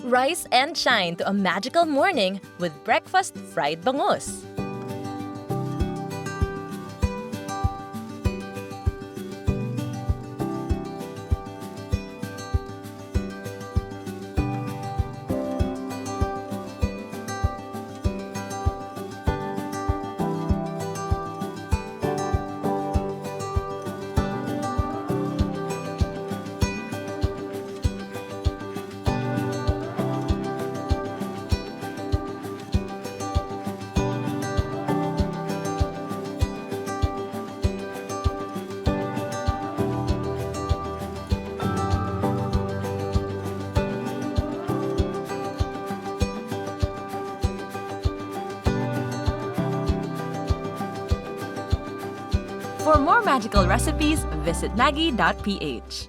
rise and shine to a magical morning with Breakfast Fried Bangus. For more magical recipes, visit maggi.ph.